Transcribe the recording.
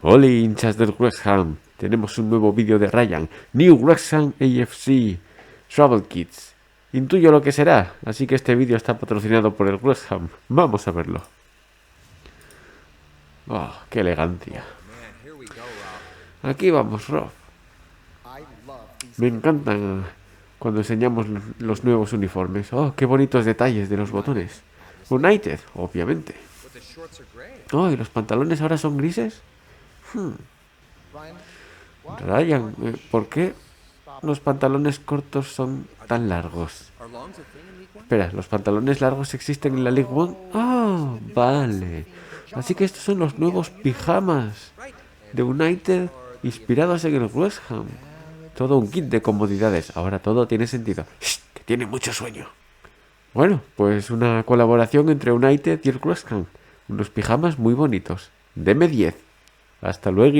Hola hinchas del West Ham, tenemos un nuevo vídeo de Ryan, New West Ham AFC Travel Kits. Intuyo lo que será, así que este vídeo está patrocinado por el West Ham. Vamos a verlo. Oh, qué elegancia. Aquí vamos, Rob. Me encantan cuando enseñamos los nuevos uniformes. Oh, qué bonitos detalles de los botones. United, obviamente. Oh, ¿y los pantalones ahora son grises? Ryan, ¿por qué los pantalones cortos son tan largos? Espera, ¿los pantalones largos existen en la League One? Ah, vale. Así que estos son los nuevos pijamas de United inspirados en el West Ham. Todo un kit de comodidades. Ahora todo tiene sentido. ¡Shh! Que tiene mucho sueño. Bueno, pues una colaboración entre United y el West Ham. Unos pijamas muy bonitos. Deme 10. Hasta luego.